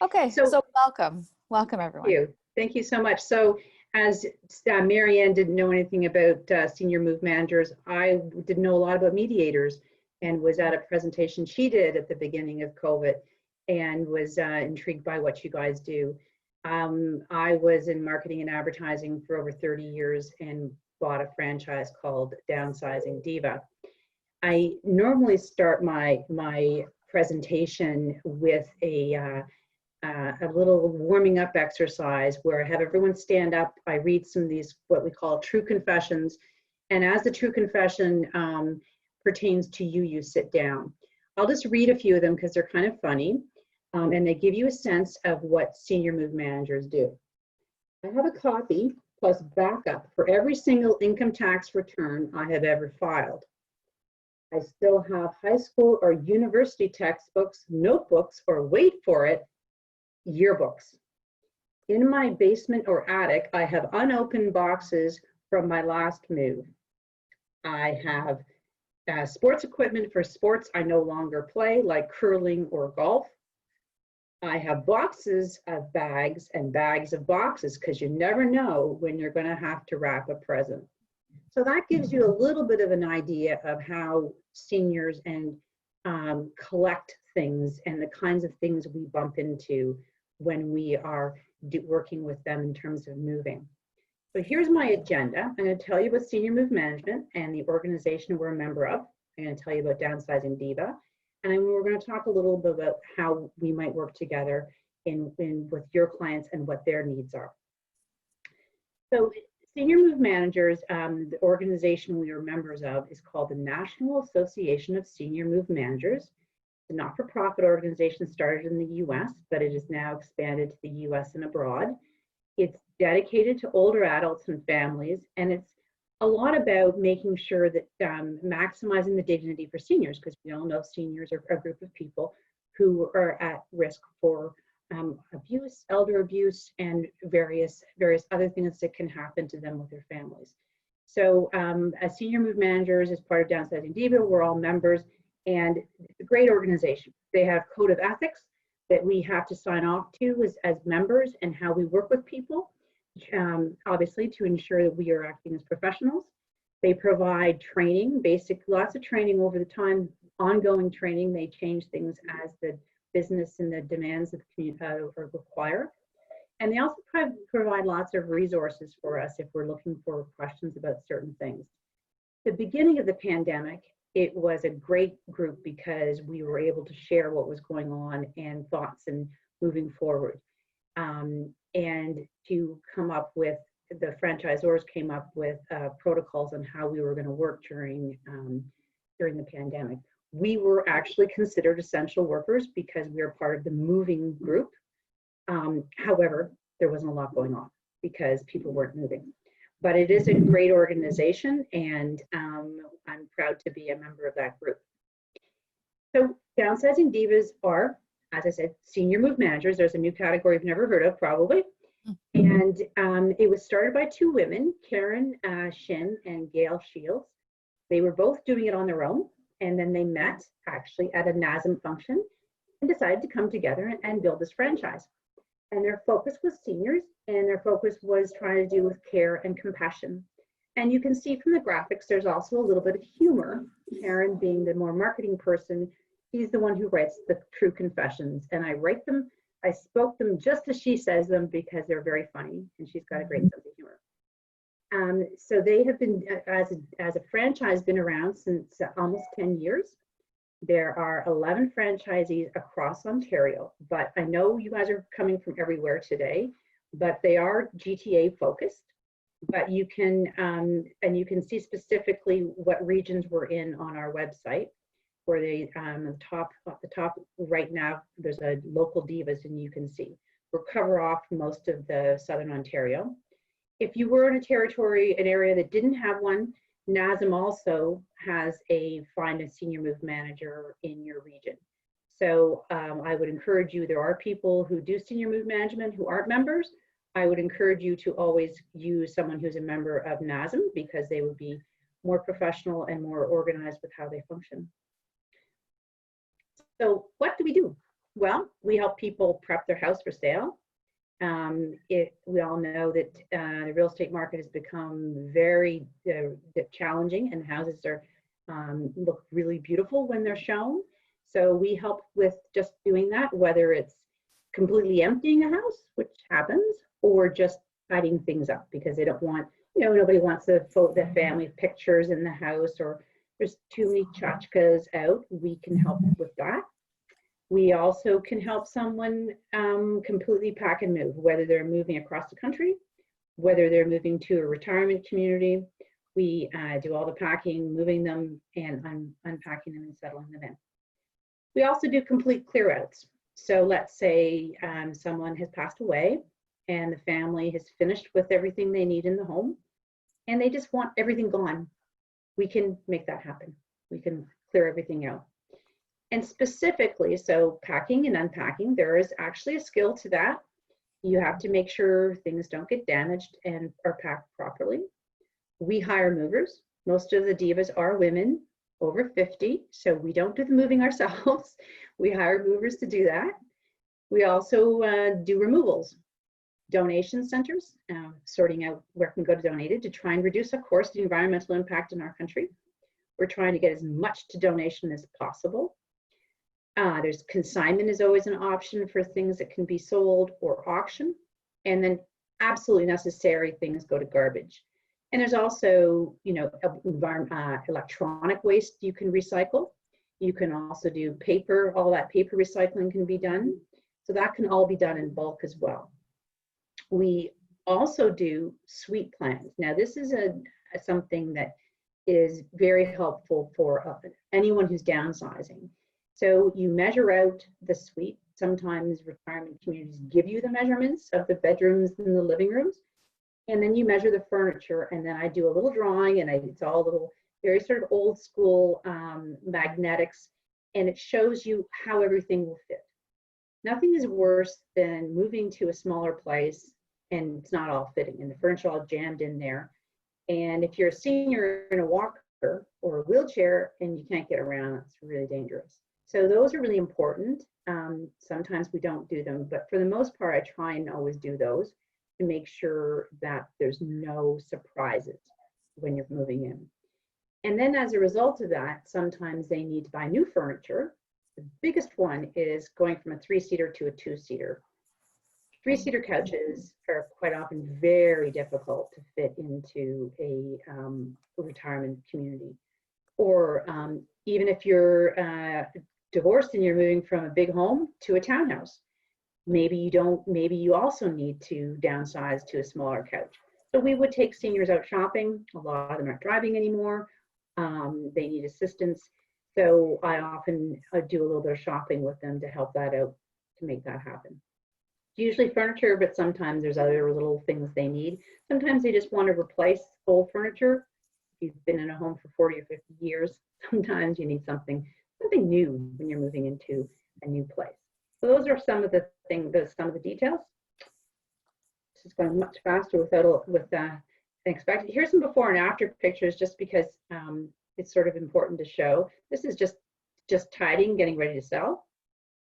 Okay, so welcome everyone. Thank you so much. So as Marianne didn't know anything about senior move managers, I didn't know a lot about mediators and was at a presentation she did at the beginning of COVID and was intrigued by what you guys do. I was in marketing and advertising for over 30 years and bought a franchise called Downsizing Diva. I normally start my presentation with a little warming up exercise where I have everyone stand up. I read some of these, what we call true confessions. And as the true confession pertains to you, you sit down. I'll just read a few of them because they're kind of funny. And they give you a sense of what senior move managers do. I have a copy plus backup for every single income tax return I have ever filed. I still have high school or university textbooks, notebooks, or wait for it, yearbooks. In my basement or attic, I have unopened boxes from my last move. I have sports equipment for sports I no longer play, like curling or golf. I have boxes of bags and bags of boxes because you never know when you're going to have to wrap a present. So that gives you a little bit of an idea of how seniors and collect things and the kinds of things we bump into when we are working with them in terms of moving. So here's my agenda. I'm going to tell you about Senior Move Management and the organization we're a member of. I'm going to tell you about Downsizing Diva. And then we're going to talk a little bit about how we might work together with your clients and what their needs are. So Senior Move Managers, the organization we are members of is called the National Association of Senior Move Managers. It's a not-for-profit organization started in the US, but it is now expanded to the US and abroad. It's dedicated to older adults and families, and it's a lot about making sure that maximizing the dignity for seniors, because we all know seniors are a group of people who are at risk for abuse, elder abuse, and various other things that can happen to them with their families. So as Senior Move Managers, as part of Downsizing Diva, we're all members, and it's a great organization. They have code of ethics that we have to sign off to as members and how we work with people. Obviously to ensure that we are acting as professionals. They provide training, lots of training over the time, ongoing training. They change things as the business and the demands of the community require. And they also provide lots of resources for us if we're looking for questions about certain things. The beginning of the pandemic, it was a great group because we were able to share what was going on and thoughts and moving forward. And to come up with, the franchisors came up with protocols on how we were going to work during the pandemic. We were actually considered essential workers because we are part of the moving group. However, there wasn't a lot going on because people weren't moving. But it is a great organization, and I'm proud to be a member of that group. So Downsizing Divas are, as I said, Senior Move Managers. There's a new category you've never heard of, probably. And it was started by two women, Karen Shin and Gail Shields. They were both doing it on their own, and then they met actually at a NASM function and decided to come together and build this franchise. And their focus was seniors, and their focus was trying to do with care and compassion. And you can see from the graphics, there's also a little bit of humor. Karen, being the more marketing person, she's the one who writes the true confessions, and I spoke them just as she says them because they're very funny, and she's got a great sense of humor. So they have been, as a franchise, been around since almost 10 years. There are 11 franchisees across Ontario, but I know you guys are coming from everywhere today, but they are GTA focused. But you can, and you can see specifically what regions we're in on our website, where they, at the top right now, there's a local divas, and you can see we'll cover off most of the Southern Ontario. If you were in a territory, an area that didn't have one, NASM also has find a Senior Move Manager in your region. So I would encourage you, there are people who do Senior Move Management who aren't members. I would encourage you to always use someone who's a member of NASM because they would be more professional and more organized with how they function. So what do we do? Well, we help people prep their house for sale. We all know that the real estate market has become very challenging, and houses are look really beautiful when they're shown. So we help with just doing that, whether it's completely emptying a house, which happens, or just tidying things up because they don't want, nobody wants the family pictures in the house, or there's too many tchotchkes out. We can help with that. We also can help someone completely pack and move, whether they're moving across the country, whether they're moving to a retirement community. We do all the packing, moving them, and unpacking them and settling them in. We also do complete clear outs. So let's say someone has passed away and the family has finished with everything they need in the home and they just want everything gone. We can make that happen. We can clear everything out. And specifically, so packing and unpacking, there is actually a skill to that. You have to make sure things don't get damaged and are packed properly. We hire movers. Most of the divas are women over 50, so we don't do the moving ourselves. We hire movers to do that. We also do removals, donation centers, sorting out where can go to donated to try and reduce, of course, the environmental impact in our country. We're trying to get as much to donation as possible. There's consignment is always an option for things that can be sold or auctioned, and then absolutely necessary things go to garbage. And there's also, electronic waste you can recycle. You can also do paper, all that paper recycling can be done. So that can all be done in bulk as well. We also do suite plans. Now this is something that is very helpful for anyone who's downsizing. So you measure out the suite. Sometimes retirement communities give you the measurements of the bedrooms and the living rooms. And then you measure the furniture, and then I do a little drawing, and it's all little, very sort of old school magnetics, and it shows you how everything will fit. Nothing is worse than moving to a smaller place and it's not all fitting, and the furniture all jammed in there. And if you're a senior in a walker or a wheelchair and you can't get around, it's really dangerous. So those are really important. Sometimes we don't do them, but for the most part, I try and always do those to make sure that there's no surprises when you're moving in. And then as a result of that, sometimes they need to buy new furniture. The biggest one is going from a 3-seater to a 2-seater. 3-seater couches are quite often very difficult to fit into a retirement community. Or even if you're divorced and you're moving from a big home to a townhouse, maybe you also need to downsize to a smaller couch. So we would take seniors out shopping. A lot of them aren't driving anymore. They need assistance. So I often do a little bit of shopping with them to help that out, to make that happen. Usually furniture, but sometimes there's other little things they need. Sometimes they just want to replace old furniture. If you've been in a home for 40 or 50 years, sometimes you need something new when you're moving into a new place. So those are some of the things, some of the details. This is going much faster than expected. Here's some before and after pictures, just because it's sort of important to show. This is just tidying, getting ready to sell.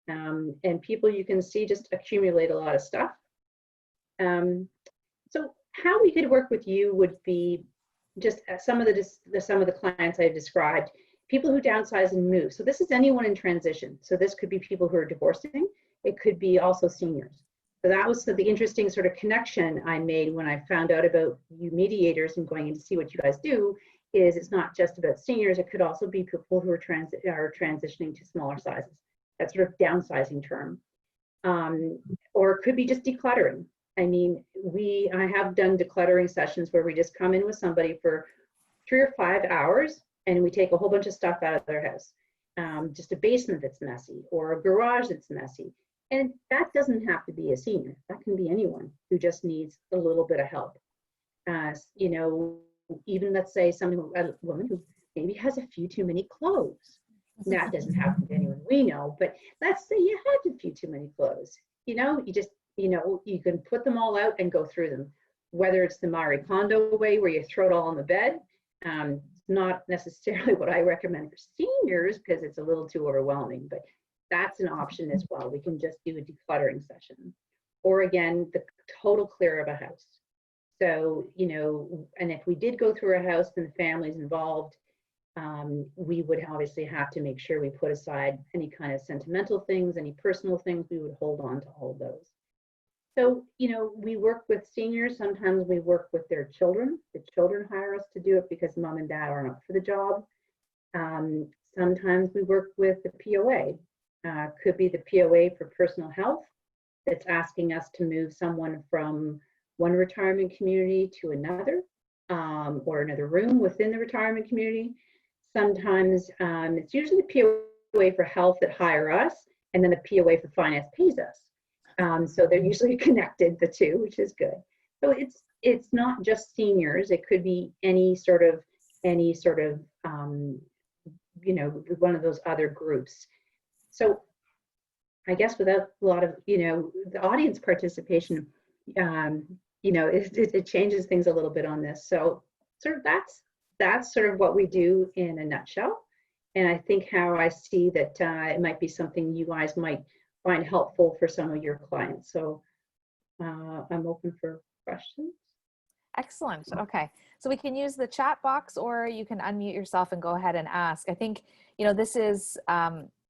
And people, you can see, just accumulate a lot of stuff. So how we could work with you would be just some of the clients I've described. People who downsize and move. So this is anyone in transition. So this could be people who are divorcing. It could be also seniors. So that was the interesting sort of connection I made when I found out about you mediators and going in to see what you guys do. Is it's not just about seniors. It could also be people who are transitioning to smaller sizes. That sort of downsizing term. Or it could be just decluttering. I mean, I have done decluttering sessions where we just come in with somebody for 3 or 5 hours and we take a whole bunch of stuff out of their house. Just a basement that's messy or a garage that's messy. And that doesn't have to be a senior. That can be anyone who just needs a little bit of help. Even let's say a woman who maybe has a few too many clothes. That doesn't happen to anyone we know, but let's say you had a few too many clothes. You can put them all out and go through them. Whether it's the Marie Kondo way where you throw it all on the bed, it's not necessarily what I recommend for seniors because it's a little too overwhelming, but That's an option as well. We can just do a decluttering session. Or again, the total clear of a house. So, you know, and if we did go through a house and the family's involved, we would obviously have to make sure we put aside any kind of sentimental things, any personal things, we would hold on to all those. So, you know, we work with seniors. Sometimes we work with their children. The children hire us to do it because mom and dad aren't up for the job. Sometimes we work with the POA. Could be the POA for personal health that's asking us to move someone from one retirement community to another, or another room within the retirement community. Sometimes it's usually the POA for health that hire us, and then the POA for finance pays us. So they're usually connected, the two, which is good. So it's not just seniors. It could be any sort of you know, one of those other groups. So I guess without a lot of, you know, the audience participation, you know, it changes things a little bit on this. So sort of that's sort of what we do in a nutshell. And I think how I see that it might be something you guys might find helpful for some of your clients. So I'm open for questions. Excellent. Okay. So we can use the chat box, or you can unmute yourself and go ahead and ask. I think, you know, this is,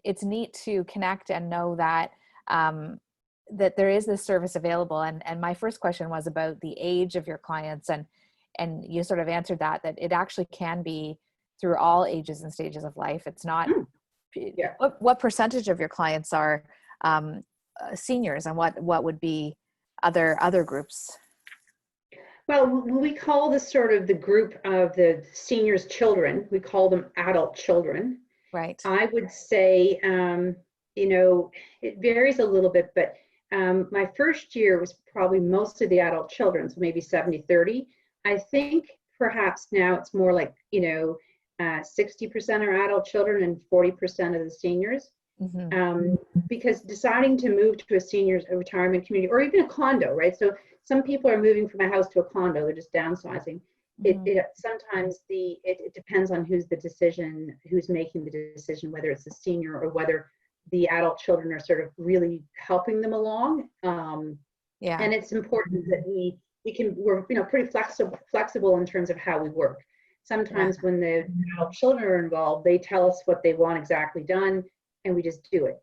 it's neat to connect and know that, that there is this service available. And my first question was about the age of your clients, and you sort of answered that it actually can be through all ages and stages of life. It's not, Yeah. what percentage of your clients are seniors, and what would be other groups? Well, we call this sort of the group of the seniors' children. We call them adult children. Right. I would say, you know, it varies a little bit, but my first year was probably mostly the adult children, so maybe 70-30. I think perhaps now it's more like, you know, 60% are adult children and 40% of the seniors. Mm-hmm. Because deciding to move to a retirement community, or even a condo, right? So some people are moving from a house to a condo, they're just downsizing. Mm-hmm. Sometimes it depends on who's making the decision, whether it's the senior or whether the adult children are sort of really helping them along. Yeah. And it's important that we're you know, pretty flexible in terms of how we work. Sometimes when the adult children are involved, they tell us what they want exactly done, and we just do it.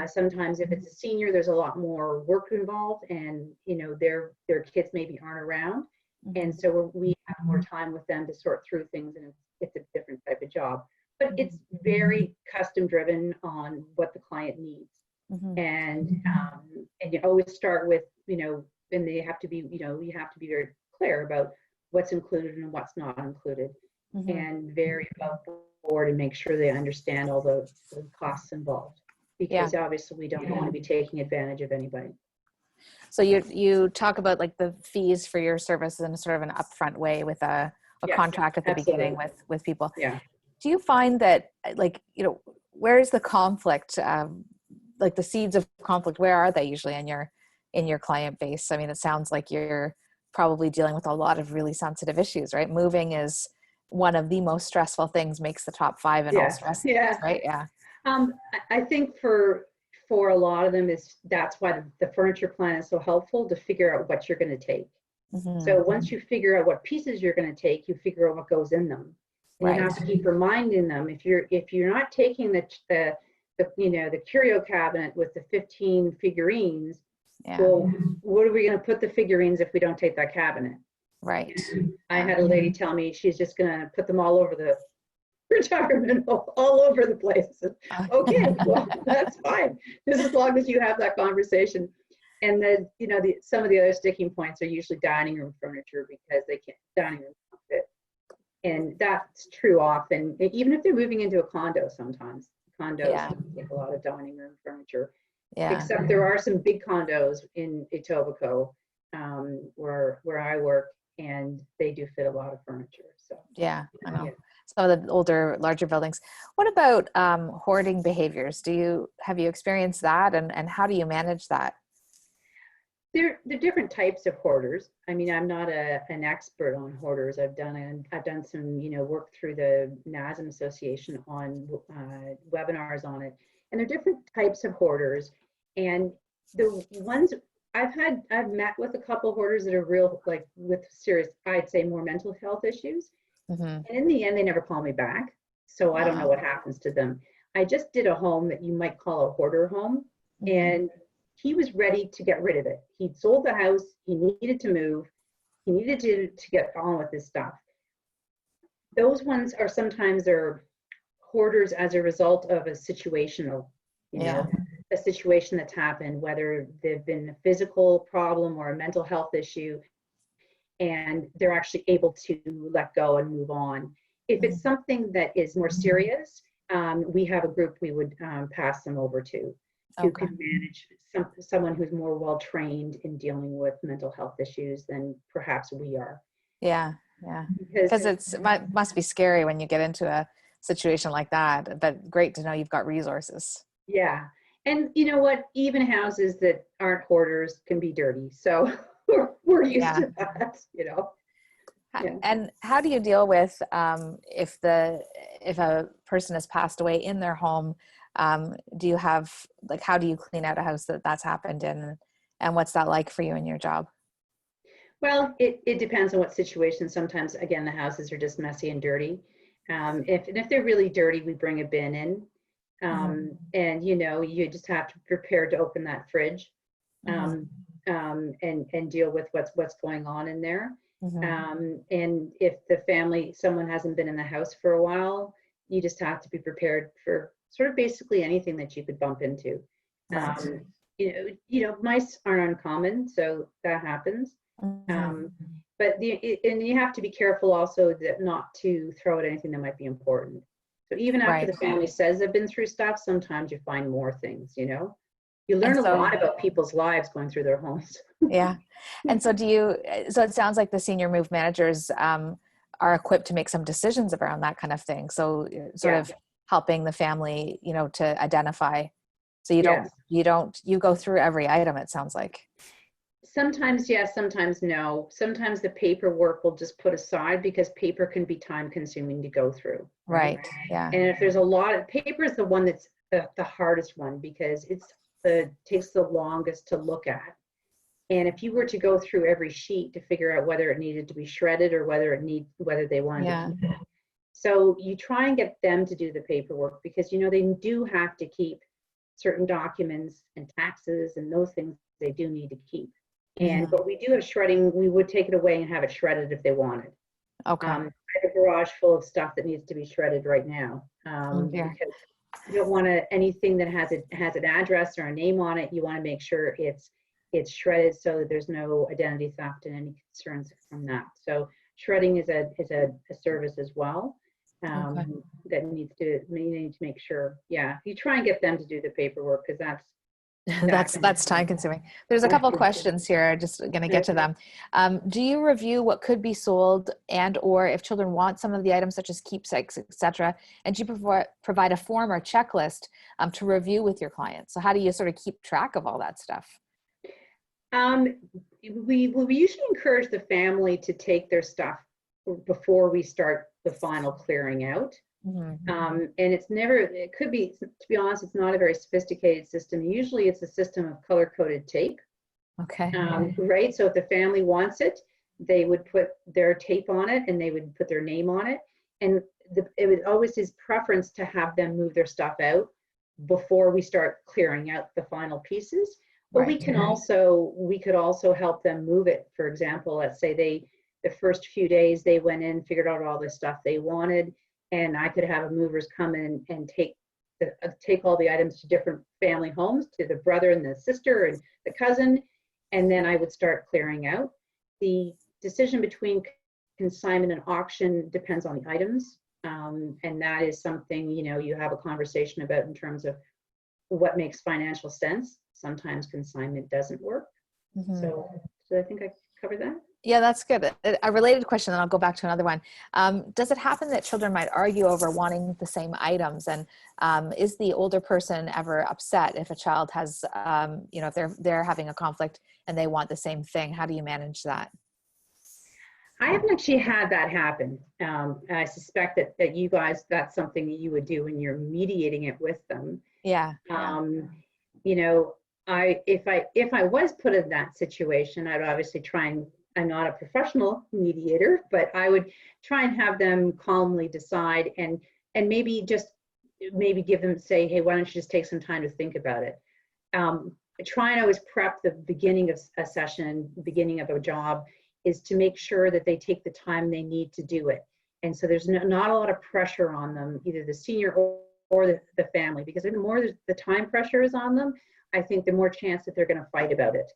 Sometimes if it's a senior, there's a lot more work involved, and you know, their kids maybe aren't around. Mm-hmm. And so we have more time with them to sort through things, and it's a different type of job. But it's very custom driven on what the client needs. Mm-hmm. And you always start with, you know, and they have to be, you know, you have to be very clear about what's included and what's not included. Mm-hmm. And very above board, and make sure they understand all the costs involved. Because obviously we don't want to be taking advantage of anybody. So you talk about like the fees for your services in sort of an upfront way with a contract at the beginning with people. Yeah. Do you find that, like, you know, where is the conflict, like the seeds of conflict, where are they usually in your client base? I mean, it sounds like you're probably dealing with a lot of really sensitive issues, right? Moving is one of the most stressful things, makes the top 5 in all stress, right? Yeah. I think for a lot of them that's why the furniture plan is so helpful, to figure out what you're going to take. Mm-hmm. So once you figure out what pieces you're going to take, you figure out what goes in them. And you have to keep reminding them, if you're not taking the you know, the curio cabinet with the 15 figurines, well, what are we going to put the figurines if we don't take that cabinet? Right. I had a lady tell me she's just going to put them all over the retirement, all over the place. Okay, well, that's fine, just as long as you have that conversation. And then, you know, some of the other sticking points are usually dining room furniture, because dining room can't fit. And that's true often, even if they're moving into a condo. Sometimes condos take a lot of dining room furniture. Except there are some big condos in Etobicoke, where I work, and they do fit a lot of furniture. So I know. Some of the older, larger buildings. What about hoarding behaviors? Have you experienced that, and how do you manage that? There are different types of hoarders. I mean, I'm not an expert on hoarders. I've done some, you know, work through the NASM Association on webinars on it, and they're different types of hoarders. And the ones I've met with a couple of hoarders that are real, like with serious, I'd say more mental health issues. And in the end, they never call me back. So I don't know what happens to them. I just did a home that you might call a hoarder home, and he was ready to get rid of it. He'd sold the house, he needed to move, he needed to get on with his stuff. Those ones are sometimes they're hoarders as a result of a situational, you know, a situation that's happened, whether they've been a physical problem or a mental health issue, and they're actually able to let go and move on. If it's something that is more serious, we have a group we would pass them over to who can manage someone who's more well-trained in dealing with mental health issues than perhaps we are. Yeah, because it must be scary when you get into a situation like that, but great to know you've got resources. Yeah, and you know what, even houses that aren't hoarders can be dirty, so we're used to that, you know. And how do you deal with if a person has passed away in their home? Do you have, like, how do you clean out a house that's happened in, and what's that like for you in your job? Well, it depends on what situation. Sometimes, again, the houses are just messy and dirty. If they're really dirty, we bring a bin in, and you know, you just have to prepare to open that fridge, and deal with what's going on in there. And if someone hasn't been in the house for a while, you just have to be prepared for sort of basically anything that you could bump into. You know, mice aren't uncommon, so that happens. But you have to be careful also that not to throw out anything that might be important. So even after the family says they've been through stuff, sometimes you find more things, you know. You learn a lot about people's lives going through their homes. And so so it sounds like the senior move managers are equipped to make some decisions around that kind of thing. So sort of helping the family, you know, to identify. So you go through every item, it sounds like. Sometimes yes, sometimes no. Sometimes the paperwork will just put aside because paper can be time consuming to go through. Right. Yeah. And if there's a lot of paper, is the one that's the hardest one because takes the longest to look at. And if you were to go through every sheet to figure out whether it needed to be shredded or whether they wanted to keep it. So you try and get them to do the paperwork because, you know, they do have to keep certain documents and taxes and those things they do need to keep. But we do have shredding. We would take it away and have it shredded if they wanted. I have a garage full of stuff that needs to be shredded right now. Because you don't want anything that has an address or a name on it. You want to make sure it's shredded so that there's no identity theft and any concerns from that. So shredding is a service as well that you need to make sure. Yeah, you try and get them to do the paperwork because that's time consuming. There's a couple of questions here. I'm just going to get to them. Do you review what could be sold and or if children want some of the items such as keepsakes, etc.? And do you provide a form or checklist to review with your clients? So how do you sort of keep track of all that stuff? We usually encourage the family to take their stuff before we start the final clearing out. And it could be, to be honest, it's not a very sophisticated system. Usually it's a system of color-coded tape. Right, so if the family wants it, they would put their tape on it and they would put their name on it. And it was always his preference to have them move their stuff out before we start clearing out the final pieces. But we could also help them move it. For example, let's say the first few days they went in, figured out all the stuff they wanted, and I could have movers come in and take all the items to different family homes, to the brother and the sister and the cousin, and then I would start clearing out. The decision between consignment and auction depends on the items, and that is something, you know, you have a conversation about in terms of what makes financial sense. Sometimes consignment doesn't work. So I think I covered that. Yeah, that's good. A related question, then I'll go back to another one. Does it happen that children might argue over wanting the same items? And is the older person ever upset if a child has, you know, if they're having a conflict and they want the same thing? How do you manage that? I haven't actually had that happen. I suspect that you guys, that's something that you would do when you're mediating it with them. Yeah. You know, if I was put in that situation, I'd obviously try and, I'm not a professional mediator, but I would try and have them calmly decide, and maybe just maybe give them, say, hey, why don't you just take some time to think about it. Try and always prep the beginning of a session, beginning of a job, is to make sure that they take the time they need to do it. And so there's not a lot of pressure on them, either the senior or the family, because the more the time pressure is on them, I think the more chance that they're going to fight about it.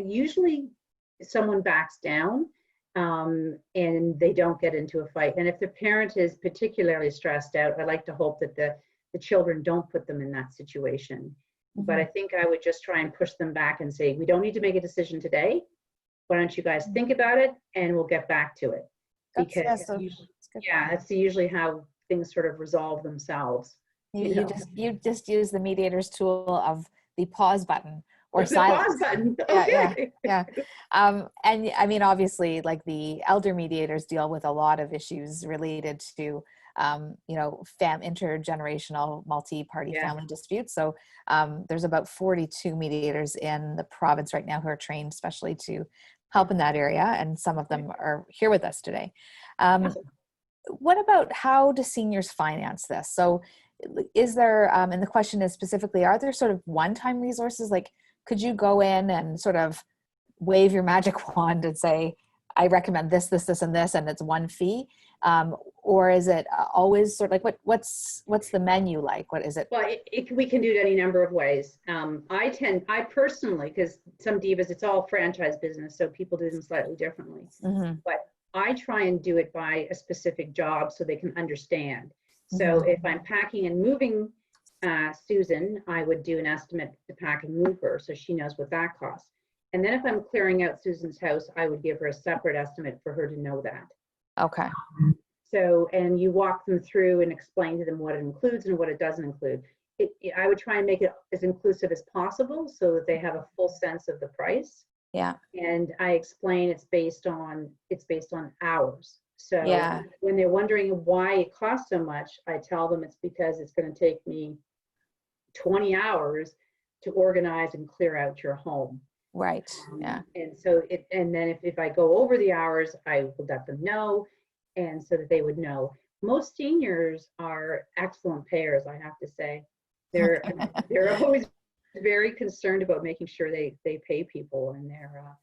Usually someone backs down, and they don't get into a fight. And if the parent is particularly stressed out, I like to hope that the children don't put them in that situation. But I think I would just try and push them back and say, we don't need to make a decision today. Why don't you guys think about it, and we'll get back to it. Because that's usually how things sort of resolve themselves. You just use the mediator's tool of the pause button or the silence. Pause button. Okay. Yeah. And I mean, obviously, like the elder mediators deal with a lot of issues related to, intergenerational multi-party family disputes. So there's about 42 mediators in the province right now who are trained especially to help in that area. And some of them are here with us today. What about how do seniors finance this? So is there, and the question is specifically, are there sort of one-time resources? Like, could you go in and sort of wave your magic wand and say, I recommend this, this, this, and this, and it's one fee? Or is it always sort of like, what's the menu like? What is it? Well, we can do it any number of ways. I personally, because some divas, it's all franchise business, so people do them slightly differently. But I try and do it by a specific job so they can understand. So if I'm packing and moving Susan, I would do an estimate to pack and move her so she knows what that costs. And then if I'm clearing out Susan's house, I would give her a separate estimate for her to know that. Okay. So, and you walk them through and explain to them what it includes and what it doesn't include. I would try and make it as inclusive as possible so that they have a full sense of the price. Yeah. And I explain it's based on hours. So when they're wondering why it costs so much, I tell them it's because it's going to take me 20 hours to organize and clear out your home. Right. Yeah. And so and then if I go over the hours, I will let them know, and so that they would know. Most seniors are excellent payers, I have to say. They're always very concerned about making sure they pay people, and they're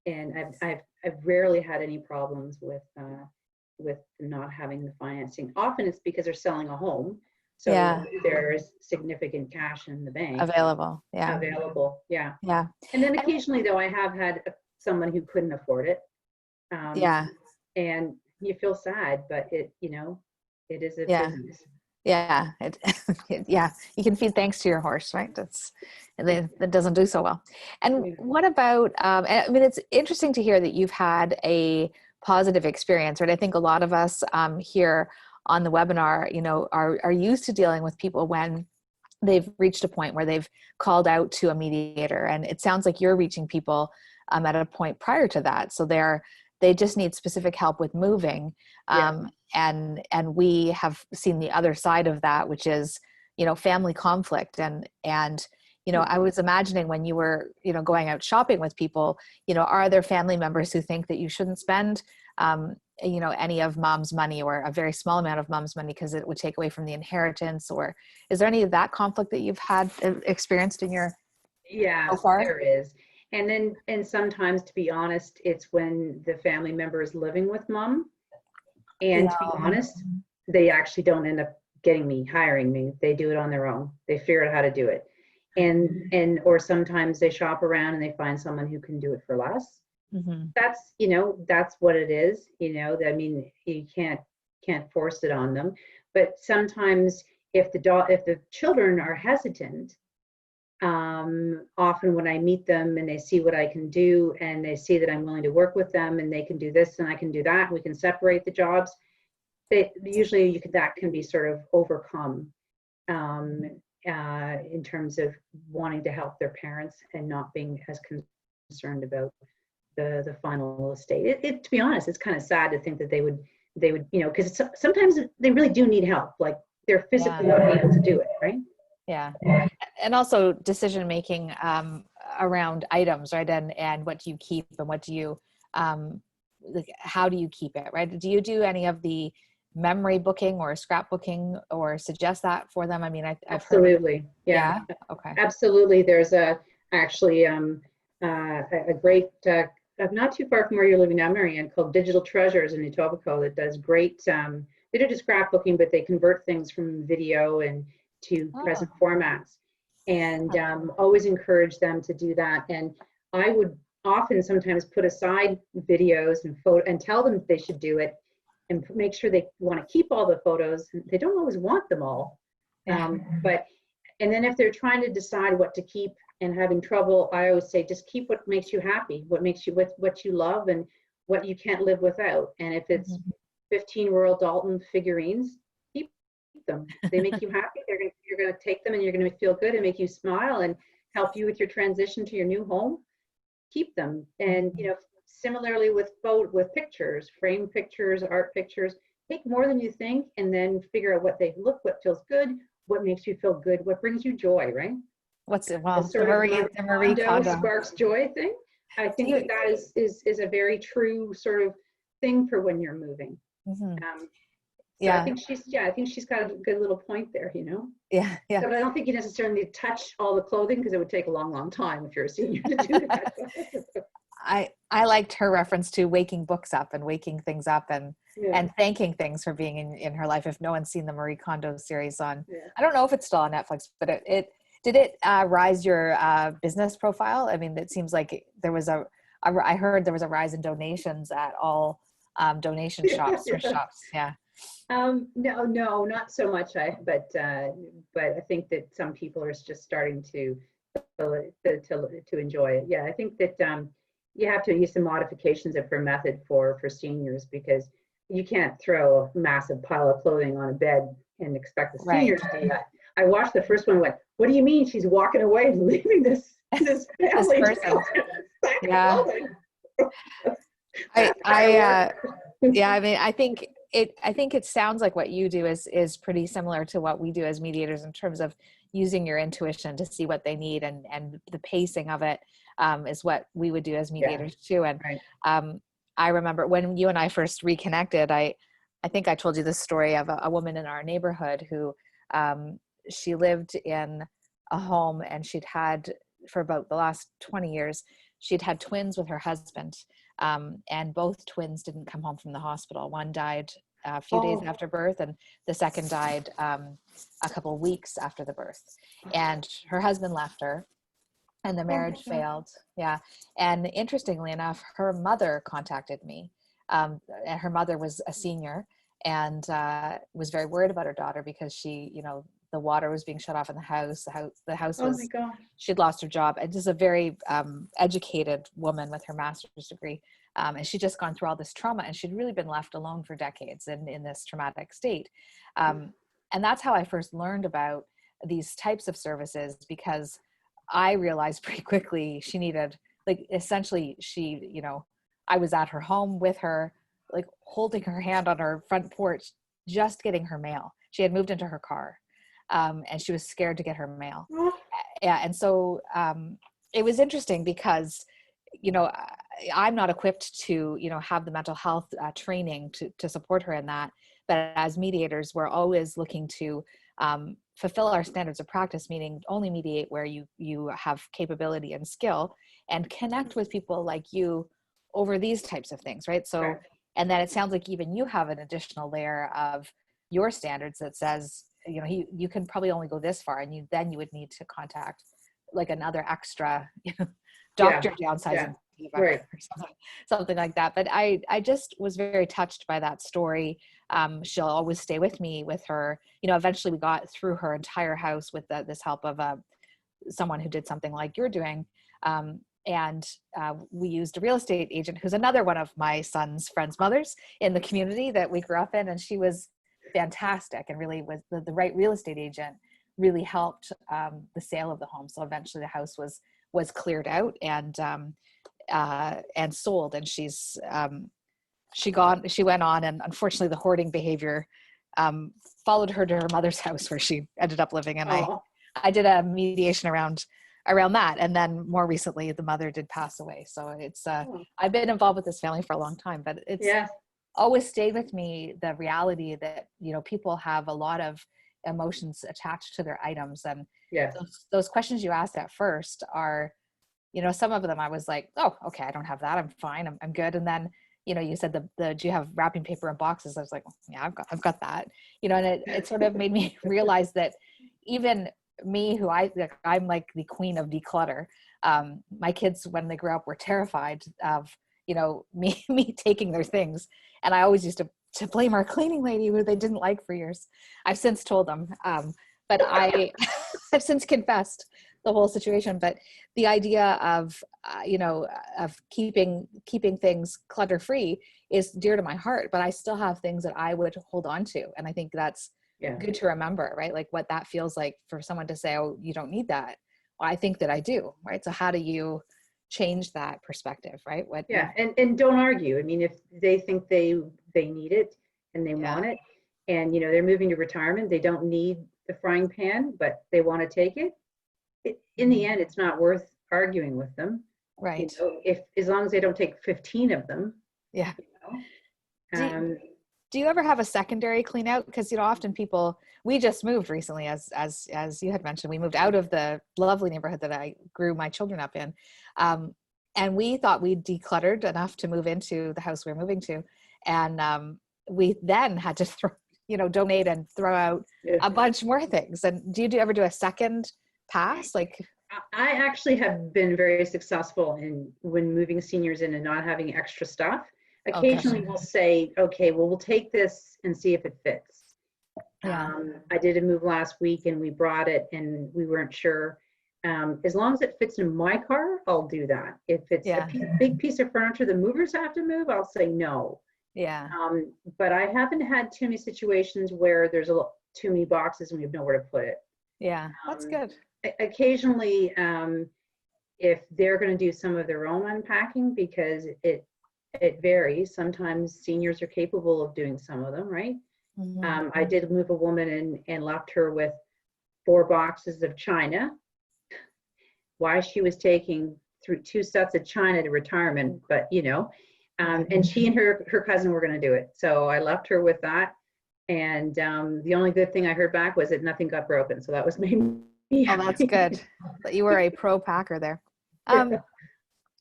and I've rarely had any problems with not having the financing. Often it's because they're selling a home, so there's significant cash in the bank available. Yeah. And then occasionally, though, I have had someone who couldn't afford it. And you feel sad, but it is a business. Yeah. You can feed thanks to your horse, right? That doesn't do so well. And what about, I mean, it's interesting to hear that you've had a positive experience, right? I think a lot of us here on the webinar, are used to dealing with people when they've reached a point where they've called out to a mediator. And it sounds like you're reaching people at a point prior to that. So they just need specific help with moving. And we have seen the other side of that, which is, family conflict. And I was imagining when you were, going out shopping with people, are there family members who think that you shouldn't spend, any of mom's money or a very small amount of mom's money because it would take away from the inheritance? Or is there any of that conflict that you've had experienced in your so far? There is. And sometimes, to be honest, it's when the family member is living with mom. And to be honest, they actually don't end up hiring me. They do it on their own. They figure out how to do it. Or sometimes they shop around and they find someone who can do it for less. That's what it is. I mean, you can't force it on them. But sometimes if the children are hesitant, often when I meet them and they see what I can do and they see that I'm willing to work with them and they can do this and I can do that, we can separate the jobs. Usually that can be sort of overcome in terms of wanting to help their parents and not being as concerned about the final estate. To be honest, it's kind of sad to think that they would because sometimes they really do need help. Like they're physically not able to do it, right? Yeah. And also decision making around items, right? And what do you keep and what do you, like, how do you keep it, right? Do you do any of the memory booking or scrapbooking or suggest that for them? I mean, I've heard. Absolutely. Yeah. Okay. Absolutely. There's actually a great, not too far from where you're living now, Marianne, called Digital Treasures in Etobicoke that does great, they do just scrapbooking, but they convert things from video and to present formats. And always encourage them to do that. And I would often sometimes put aside videos and photo and tell them they should do it and make sure they want to keep all the photos. They don't always want them all. But and then if they're trying to decide what to keep and having trouble, I always say just keep what makes you happy, what makes you with what you love and what you can't live without. And if it's 15 Royal Dalton figurines, keep them. They make you happy. You're gonna take them and you're gonna feel good and make you smile and help you with your transition to your new home. Keep them. And similarly with pictures, frame pictures, art pictures, take more than you think and then figure out what feels good, what makes you feel good, what brings you joy, right? What's it? Well, the Marie Kondo sparks joy thing. I think that is a very true sort of thing for when you're moving. I think she's got a good little point there, Yeah. But I don't think you necessarily need to touch all the clothing because it would take a long, long time if you're a senior to do that. I liked her reference to waking books up and waking things up and thanking things for being in her life. If no one's seen the Marie Kondo series on, I don't know if it's still on Netflix, but it did it rise your business profile? I mean, it seems like there was I heard there was a rise in donations at all donation shops or shops. Yeah. No, not so much. But I think that some people are just starting to enjoy it. Yeah, I think that you have to use some modifications of her method for seniors because you can't throw a massive pile of clothing on a bed and expect the senior to do that. I watched the first one and went, what do you mean she's walking away and leaving this family? This person. Yeah. I mean, I think it sounds like what you do is pretty similar to what we do as mediators in terms of using your intuition to see what they need and the pacing of it is what we would do as mediators too. And I remember when you and I first reconnected, I think I told you this story of a woman in our neighborhood who she lived in a home and she'd had for about the last 20 years, she'd had twins with her husband. And both twins didn't come home from the hospital. One died a few days after birth and the second died a couple of weeks after the birth. And her husband left her and the marriage failed. Yeah. And interestingly enough, her mother contacted me. And her mother was a senior and was very worried about her daughter because she, the water was being shut off in the house. The house was, she'd lost her job. And just a very educated woman with her master's degree. And she'd just gone through all this trauma and she'd really been left alone for decades in this traumatic state. And that's how I first learned about these types of services because I realized pretty quickly she needed, essentially I was at her home with her, holding her hand on her front porch, just getting her mail. She had moved into her car. And she was scared to get her mail. Yeah. And so it was interesting because, I'm not equipped to, have the mental health training to support her in that. But as mediators, we're always looking to fulfill our standards of practice, meaning only mediate where you have capability and skill and connect with people like you over these types of things, right? So, and then it sounds like even you have an additional layer of your standards that says, you can probably only go this far, and then you would need to contact another extra doctor downsizing or something like that. But I just was very touched by that story. She'll always stay with me with her. Eventually we got through her entire house with this help of someone who did something like you're doing. And we used a real estate agent who's another one of my son's friends' mothers in the community that we grew up in, and she was fantastic and really was the right real estate agent really helped the sale of the home. So eventually the house was cleared out and sold. And she went on, and unfortunately the hoarding behavior followed her to her mother's house where she ended up living. And Oh, I did a mediation around that. And then more recently, the mother did pass away. So it's, I've been involved with this family for a long time, but it's yes. always stayed with me, the reality that, people have a lot of emotions attached to their items. And Yes. those questions you asked at first are, some of them I was like, oh, okay, I don't have that. I'm fine. I'm good. And then, you said do you have wrapping paper in boxes? I was like, yeah, I've got that, and it sort of made me realize that even me, who I'm like the queen of declutter. My kids, when they grew up, were terrified of, me taking their things. And I always used to blame our cleaning lady, who they didn't like for years. I've since told them, but I've since confessed the whole situation. But the idea of, of keeping things clutter free is dear to my heart, but I still have things that I would hold on to. And I think that's good to remember, right? Like what that feels like for someone to say, oh, you don't need that. Well, I think that I do, right? So how do you change that perspective, right? And don't argue. I mean, if they think they need it and they want it, and they're moving to retirement, they don't need the frying pan, but they want to take it. In the end, it's not worth arguing with them, right? If as long as they don't take 15 of them. Yeah. Do you ever have a secondary clean out? Because often people, we just moved recently, as you had mentioned, we moved out of the lovely neighborhood that I grew my children up in, and we thought we'd decluttered enough to move into the house we were moving to, and we then had to donate and throw out a bunch more things. And do you ever do a second pass? Like, I actually have been very successful when moving seniors in and not having extra stuff. Occasionally we'll say, okay, well, we'll take this and see if it fits. I did a move last week and we brought it and we weren't sure. As long as it fits in my car, I'll do that. If it's a big piece of furniture the movers have to move, I'll say no. Yeah. But I haven't had too many situations where there's too many boxes and we have nowhere to put it. Yeah, that's good. Occasionally, if they're going to do some of their own unpacking, because it varies. Sometimes seniors are capable of doing some of them, right? Mm-hmm. I did move a woman and left her with 4 boxes of china. Why she was taking through 2 sets of china to retirement, but and she and her cousin were going to do it. So I left her with that. And the only good thing I heard back was that nothing got broken. So that was maybe. Oh, that's good. You were a pro packer there.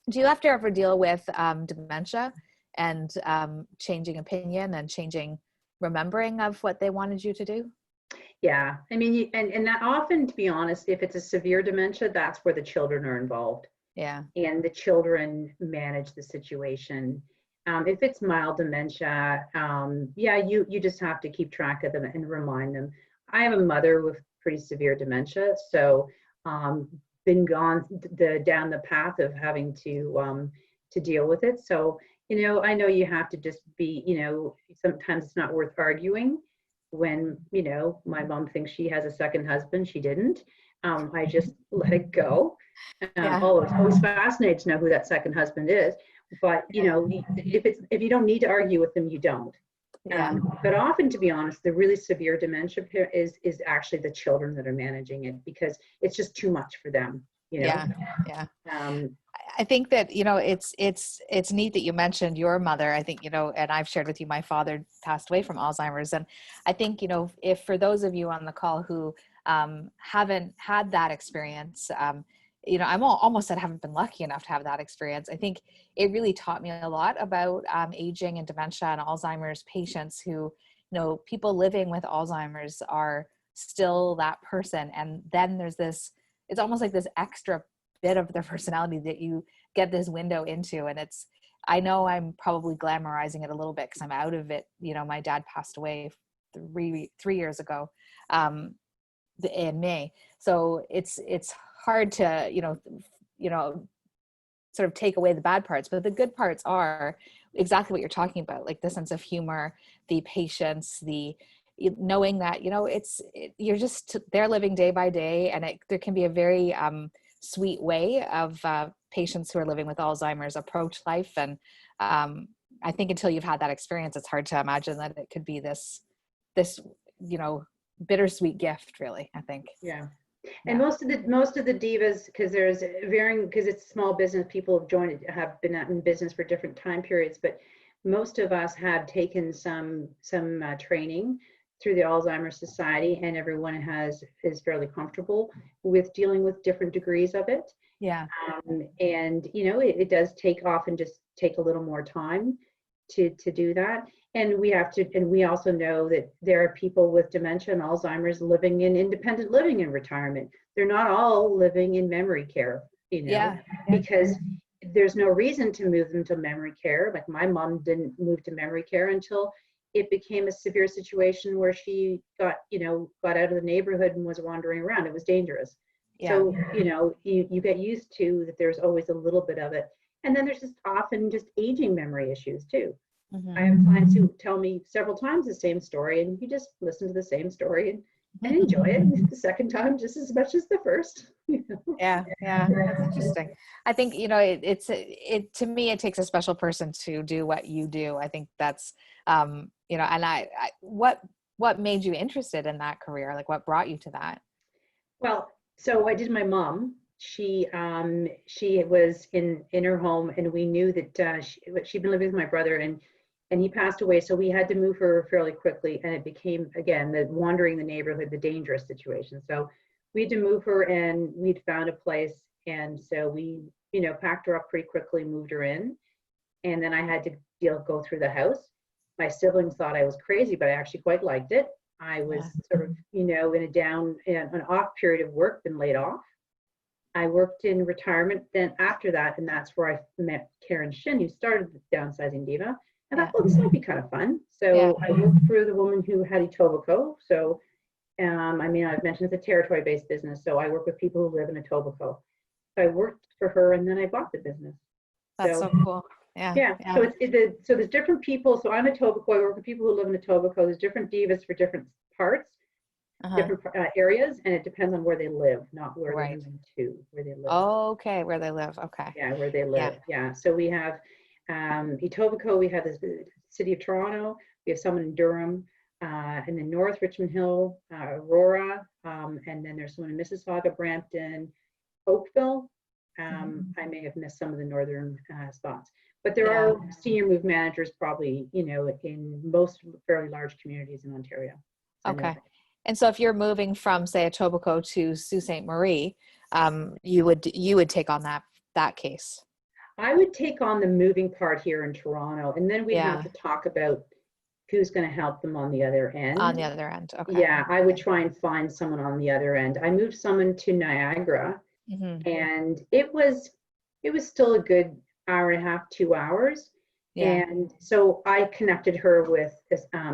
Do you have to ever deal with dementia and changing opinion and changing remembering of what they wanted you to do? Yeah, I mean, and that often, to be honest, if it's a severe dementia, that's where the children are involved. Yeah. And the children manage the situation. If it's mild dementia, you just have to keep track of them and remind them. I have a mother with pretty severe dementia, so been gone down the path of having to deal with it. So I know you have to just be, sometimes it's not worth arguing when my mom thinks she has a second husband. She didn't. I just let it go. Although it's always fascinating to know who that second husband is. But if you don't need to argue with them, you don't. But often, to be honest, the really severe dementia is actually the children that are managing it, because it's just too much for them. Yeah. I think that it's neat that you mentioned your mother. I think and I've shared with you, my father passed away from Alzheimer's, and I think if for those of you on the call who haven't had that experience, I'm almost said haven't been lucky enough to have that experience. I think it really taught me a lot about aging and dementia and Alzheimer's patients who, people living with Alzheimer's are still that person. And then there's it's almost like this extra bit of their personality that you get this window into. And I know I'm probably glamorizing it a little bit because I'm out of it. My dad passed away 3 years ago in May. So it's hard to, sort of take away the bad parts, but the good parts are exactly what you're talking about, like the sense of humor, the patience, the knowing that, you're just, they're living day by day. And there can be a very sweet way of patients who are living with Alzheimer's approach life. And I think until you've had that experience, it's hard to imagine that it could be this this, bittersweet gift, really, I think. Yeah. And most of the divas, because there's varying, because it's small business, people have been in business for different time periods, but most of us have taken some training through the Alzheimer's Society, and everyone is fairly comfortable with dealing with different degrees of it. Yeah. And it does often just take a little more time to do that. And we also know that there are people with dementia and Alzheimer's living in independent living in retirement. They're not all living in memory care, because there's no reason to move them to memory care. Like my mom didn't move to memory care until it became a severe situation where she got out of the neighborhood and was wandering around. It was dangerous. Yeah. So, you get used to that there's always a little bit of it. And then there's just often just aging memory issues too. Mm-hmm. I have clients who tell me several times the same story, and you just listen to the same story and enjoy it the second time just as much as the first. Yeah, that's interesting. I think to me it takes a special person to do what you do. I think that's and what made you interested in that career? Like, what brought you to that? Well, so I did my mom. She was in her home, and we knew that she'd been living with my brother, and he passed away. So we had to move her fairly quickly, and it became, again, the wandering the neighborhood, the dangerous situation. So we had to move her, and we'd found a place, and so we packed her up pretty quickly, moved her in, and then I had to go through the house. My siblings thought I was crazy, but I actually quite liked it. I was sort of in an off period of work, been laid off. I worked in retirement then after that, and that's where I met Karen Shin, who started Downsizing Diva. And I thought this might be kind of fun. So I worked for the woman who had Etobicoke. So, I've mentioned it's a territory-based business. So I work with people who live in Etobicoke. So I worked for her, and then I bought the business. That's so cool. Yeah. So so there's different people. So I'm Etobicoke. I work with people who live in Etobicoke. There's different divas for different parts. Different areas, and it depends on where they live, not where they're moving to, where they live. Oh, okay, where they live. Okay. Yeah, where they live. Yeah. So we have Etobicoke, we have the city of Toronto, we have someone in Durham, and then North Richmond Hill, Aurora, and then there's someone in Mississauga, Brampton, Oakville. I may have missed some of the northern spots, but there are senior move managers probably, in most fairly large communities in Ontario. Okay. And so if you're moving from, say, Etobicoke to Sault Ste. Marie, you would take on that case. I would take on the moving part here in Toronto, and then we'd have to talk about who's going to help them on the other end. On the other end, okay. Yeah, I would try and find someone on the other end. I moved someone to Niagara, and it was still a good hour and a half, 2 hours. Yeah. And so I connected her with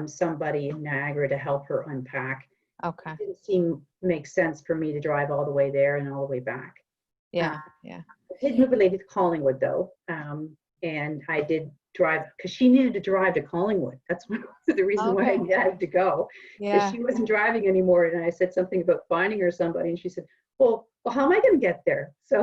somebody in Niagara to help her unpack. Okay. It didn't make sense for me to drive all the way there and all the way back. Yeah. I did move related to Collingwood though, and I did drive because she needed to drive to Collingwood. That's the reason why I had to go. Yeah. She wasn't driving anymore, and I said something about finding her somebody, and she said, "Well, how am I going to get there?" So,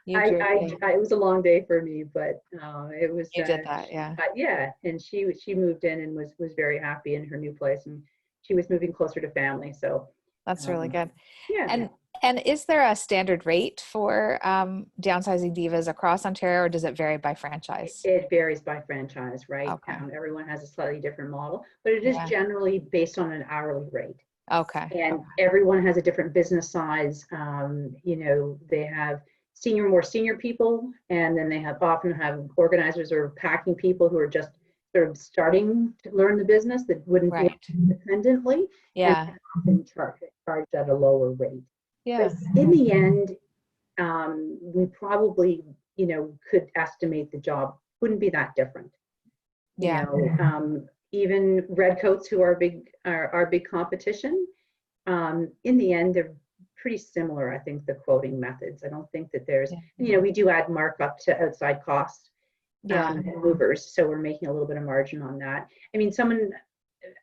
it was a long day for me, but it was. You did that, yeah. And she moved in and was very happy in her new place, and she was moving closer to family. So that's really good. Yeah. And is there a standard rate for Downsizing Divas across Ontario, or does it vary by franchise? It varies by franchise, right? Okay. Everyone has a slightly different model, but it is generally based on an hourly rate. Okay. And everyone has a different business size. They have more senior people, and then they often have organizers or packing people who are just sort of starting to learn the business that wouldn't do it independently. Yeah. And charged at a lower rate. Yeah. But in the end, we probably, could estimate the job wouldn't be that different. Yeah. Even Redcoats, who are our big competition, in the end, they're pretty similar. I think the quoting methods. I don't think that there's, we do add markup to outside costs. And movers, so we're making a little bit of margin on that. I mean, someone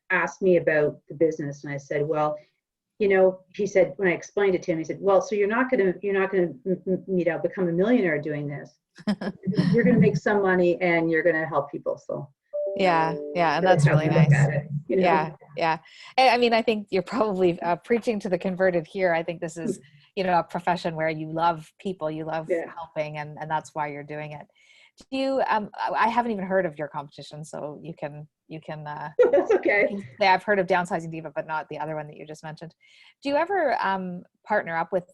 asked me about the business, and I said, well, he said, when I explained it to him, he said, well, so you're not going to become a millionaire doing this. You're going to make some money, and you're going to help people. So Yeah, yeah, and That's that's how really we look nice. at it, you know? Yeah, yeah. I mean, I think you're probably preaching to the converted here. I think this is, a profession where you love people, you love Yeah. helping, and that's why you're doing it. Do you? I haven't even heard of your competition, so That's you okay. can say I've heard of Downsizing Diva, but not the other one that you just mentioned. Do you ever partner up with?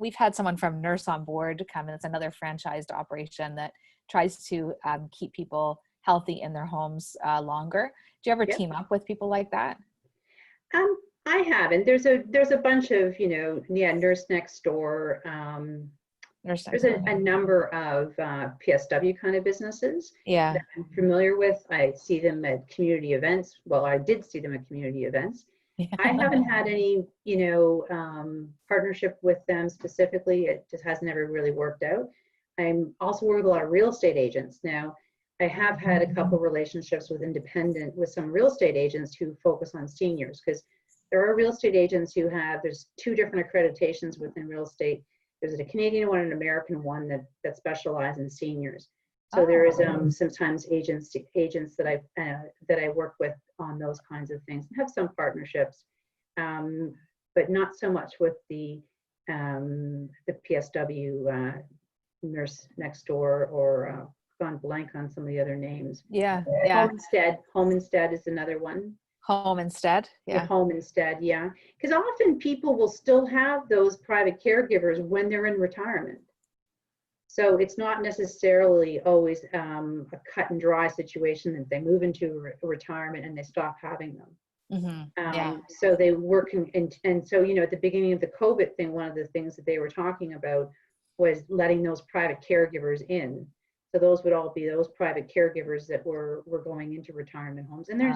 We've had someone from Nurse on Board come, and it's another franchised operation that tries to keep people healthy in their homes longer. Do you ever Yep. team up with people like that? I haven't. There's a bunch of, Nurse Next Door. There's a number of PSW kind of businesses Yeah. that I'm familiar with. I see them at community events. Well, I did see them at community events. I haven't had any, partnership with them specifically. It just has never really worked out. I'm also work with a lot of real estate agents. Now, I have had a couple relationships with some real estate agents who focus on seniors, because there are real estate agents there's two different accreditations within real estate. There's a Canadian one and an American one that specialize in seniors. So there is sometimes agents that I work with on those kinds of things, and have some partnerships, but not so much with the PSW Nurse Next Door, or gone blank on some of the other names. Yeah, yeah. Home Instead is another one. Home Instead. Yeah. Home Instead, yeah. Because often people will still have those private caregivers when they're in retirement. So it's not necessarily always a cut and dry situation that they move into retirement and they stop having them. Yeah. So they work and so, at the beginning of the COVID thing, one of the things that they were talking about was letting those private caregivers in. So those would all be those private caregivers that were going into retirement homes. And they're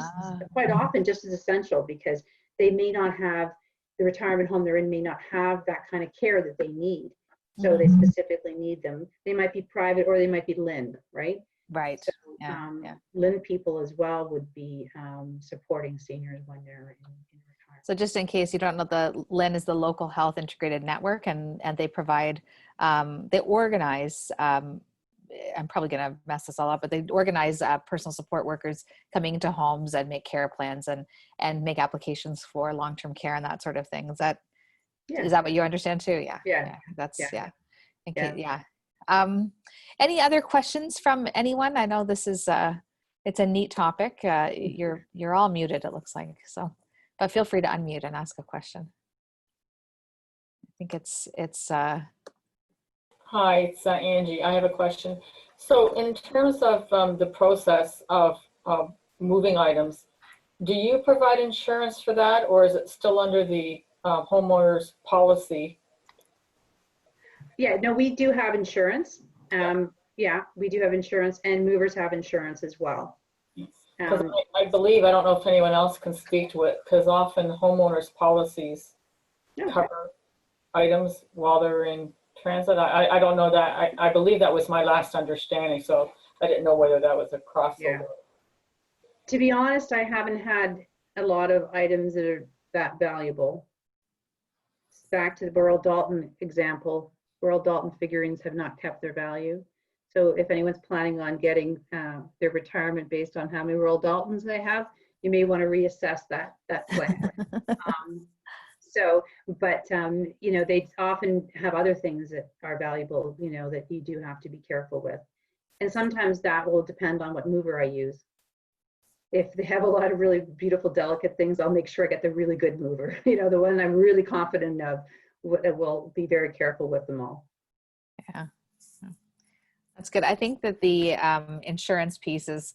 quite often just as essential, because they may not have, the retirement home they're in may not have that kind of care that they need. So they specifically need them. They might be private, or they might be LHIN, right? Right. So Yeah. LHIN people as well would be supporting seniors when they're in retirement. So just in case you don't know, the LHIN is the Local Health Integrated Network, and they provide, they organize, I'm probably going to mess this all up, but they organize personal support workers coming into homes and make care plans and make applications for long-term care and that sort of thing. Is that what you understand too? Yeah. Yeah. That's yeah. Okay. Yeah. Any other questions from anyone? I know this is it's a neat topic. You're all muted, it looks like, so, but feel free to unmute and ask a question. I think it's Hi, it's Angie. I have a question. So in terms of the process of moving items, do you provide insurance for that, or is it still under the homeowner's policy? Yeah, no, we do have insurance. Yeah, we do have insurance, and movers have insurance as well. Because I believe, I don't know if anyone else can speak to it, because often homeowners' policies cover items while they're in transit. I don't know that. I believe that was my last understanding, so I didn't know whether that was a crossover. Yeah. To be honest, I haven't had a lot of items that are that valuable. Back to the Burrell Dalton example, Burrell Dalton figurines have not kept their value. So if anyone's planning on getting their retirement based on how many Burrell Daltons they have, you may want to reassess that plan. They often have other things that are valuable, that you do have to be careful with. And sometimes that will depend on what mover I use. If they have a lot of really beautiful, delicate things, I'll make sure I get the really good mover, the one I'm really confident of, will be very careful with them all. Yeah, that's good. I think that the insurance piece is,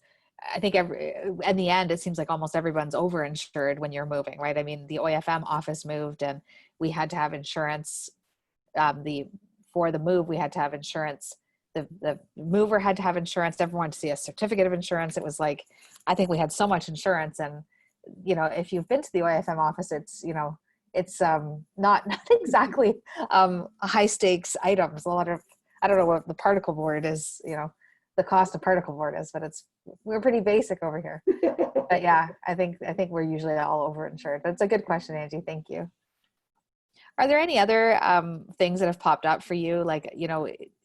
I think in the end, it seems like almost everyone's overinsured when you're moving, right? I mean, the OFM office moved and we had to have insurance. For the move, we had to have insurance. The mover had to have insurance. Everyone wanted to see a certificate of insurance. It was like, I think we had so much insurance. And, if you've been to the OFM office, it's, it's not exactly high stakes items. A lot of, I don't know what the particle board is, the cost of particle board is, but we're pretty basic over here. But yeah, I think we're usually all overinsured. But it's a good question, Angie. Thank you. Are there any other things that have popped up for you? Like,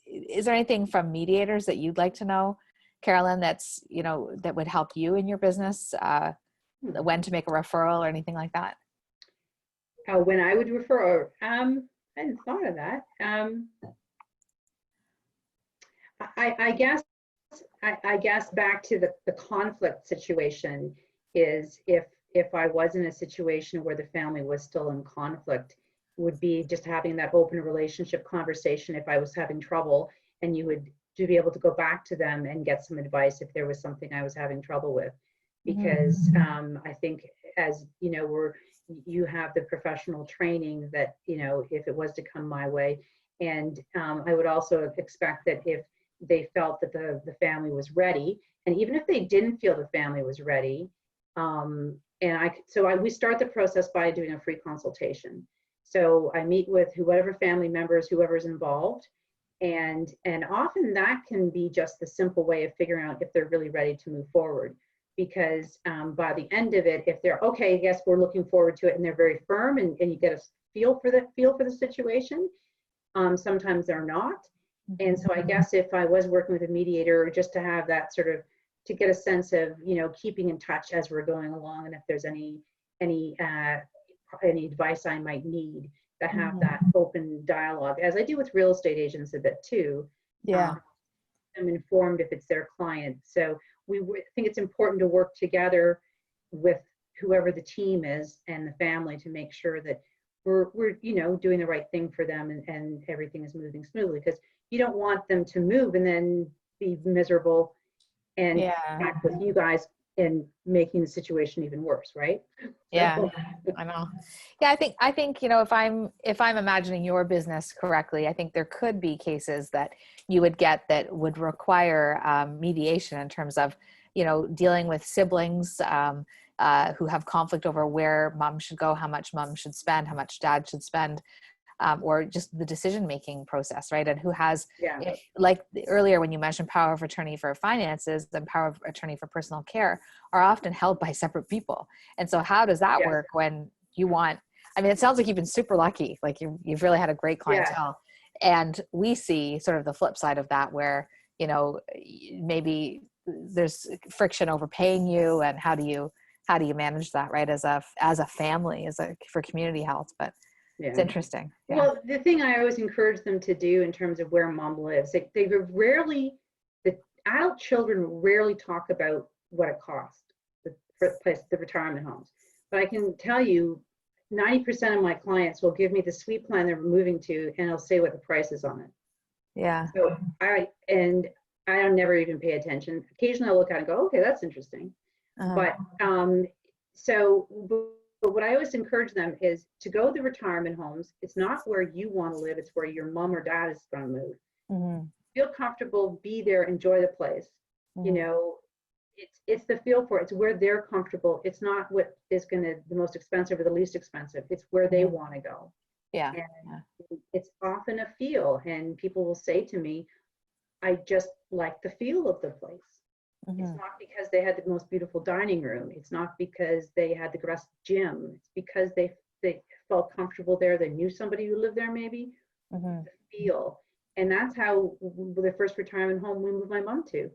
is there anything from mediators that you'd like to know? Carolyn, that's, you know, that would help you in your business, when to make a referral or anything like that? When I would refer, I hadn't thought of that. I guess I guess back to the conflict situation is if I was in a situation where the family was still in conflict, would be just having that open relationship conversation if I was having trouble, and you would to be able to go back to them and get some advice if there was something I was having trouble with. Because I think, as you know, you have the professional training that, you know, if it was to come my way. And I would also expect that if they felt that the family was ready, and even if they didn't feel the family was ready, we start the process by doing a free consultation. So I meet with whoever family members, whoever's involved, and often that can be just the simple way of figuring out if they're really ready to move forward. Because by the end of it, if they're okay, yes, we're looking forward to it, and they're very firm, and you get a feel for the situation. Sometimes they're not. And so I guess if I was working with a mediator, just to have that sort of, to get a sense of, you know, keeping in touch as we're going along, and if there's any advice I might need, to have that open dialogue, as I do with real estate agents a bit too. Yeah. I'm informed if it's their client. So we think it's important to work together with whoever the team is and the family to make sure that we're you know, doing the right thing for them, and everything is moving smoothly, because you don't want them to move and then be miserable and back with you guys and making the situation even worse, right? Yeah, So, I know. Yeah, I think, you know, if I'm imagining your business correctly, I think there could be cases that you would get that would require mediation in terms of, you know, dealing with siblings who have conflict over where mom should go, how much mom should spend, how much dad should spend, or just the decision-making process, right? And who has, like earlier when you mentioned power of attorney for finances and power of attorney for personal care are often held by separate people. And so how does that work when you want, I mean, it sounds like you've been super lucky, like you've really had a great clientele. And we see sort of the flip side of that where, you know, maybe there's friction over paying you, and how do you manage that, right? As a family, for community health, but it's interesting. Yeah. Well, the thing I always encourage them to do in terms of where mom lives, the adult children rarely talk about what it costs, the retirement homes. But I can tell you, 90% of my clients will give me the suite plan they're moving to, and I'll say what the price is on it. Yeah. So I don't never even pay attention. Occasionally I'll look at it and go, okay, that's interesting. But but what I always encourage them is to go to the retirement homes. It's not where you want to live, it's where your mom or dad is going to move. Feel comfortable, be there, enjoy the place. You know, it's the feel for it. It's where they're comfortable. It's not what is going to the most expensive or the least expensive. It's where they want to go. Yeah. And it's often a feel, and people will say to me, I just like the feel of the place. It's not because they had the most beautiful dining room. It's not because they had the best gym. It's because they felt comfortable there. They knew somebody who lived there, maybe. The feel. And that's how the first retirement home we moved my mom to.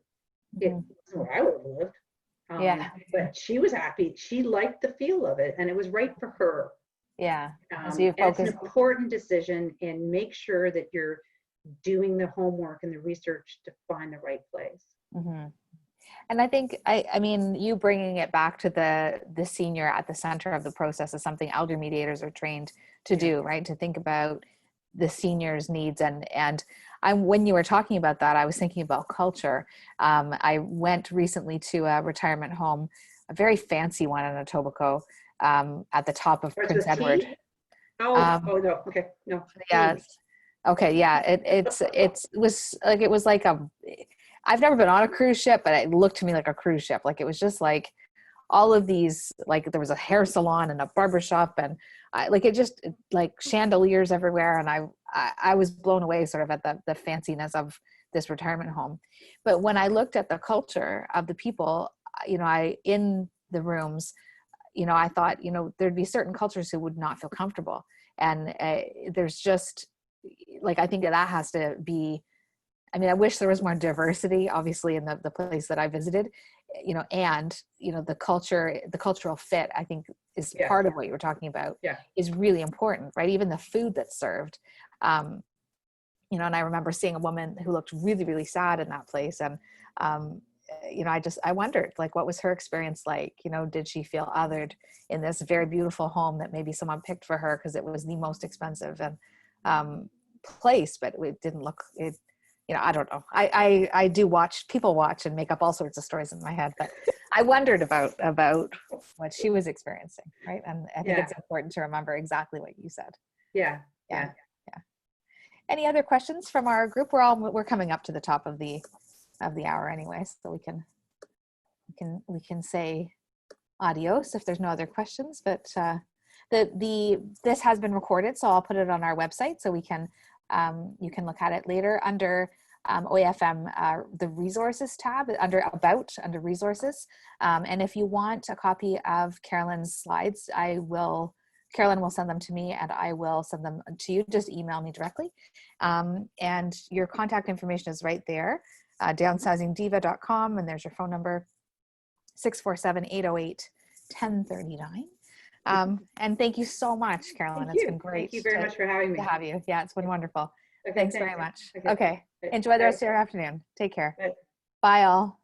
It wasn't where I would have lived. But she was happy. She liked the feel of it, and it was right for her. Yeah. So it's an important decision, and make sure that you're doing the homework and the research to find the right place. And I think, I mean, you bringing it back to the senior at the center of the process is something elder mediators are trained to do, right? To think about the senior's needs. And when you were talking about that, I was thinking about culture. I went recently to a retirement home, a very fancy one in Etobicoke, at the top of Prince Edward. No, okay, no. Yeah. Okay, yeah. It was like I've never been on a cruise ship, but it looked to me like a cruise ship. Like it was just like all of these, like there was a hair salon and a barbershop, and like chandeliers everywhere. And I was blown away sort of at the fanciness of this retirement home. But when I looked at the culture of the people, you know, in the rooms, you know, I thought, you know, there'd be certain cultures who would not feel comfortable. And there's just like, I think that has to be I mean, I wish there was more diversity, obviously, in the place that I visited, you know, and, you know, the cultural fit, I think is part of what you were talking about, is really important, right? Even the food that's served. You know, and I remember seeing a woman who looked really, really sad in that place. And, you know, I wondered, like, what was her experience like? You know, did she feel othered in this very beautiful home that maybe someone picked for her because it was the most expensive and place, but it didn't look, it, you know, I don't know. I do watch, people watch and make up all sorts of stories in my head, but I wondered about what she was experiencing, right? And I think it's important to remember exactly what you said. Yeah. Any other questions from our group? We're coming up to the top of the hour anyway, so we can say adios if there's no other questions. But this has been recorded, so I'll put it on our website so we can you can look at it later under OAFM, the resources tab under resources. And if you want a copy of Carolyn's slides, Carolyn will send them to me and I will send them to you. Just email me directly. And your contact information is right there, downsizingdiva.com, and there's your phone number, 647-808-1039. And thank you so much, Carolyn. It's been great. Thank you very much for having me. To have you. Yeah, it's been wonderful. Okay, Thanks very much. Okay. Enjoy the rest of your afternoon. Take care. Bye. Bye all.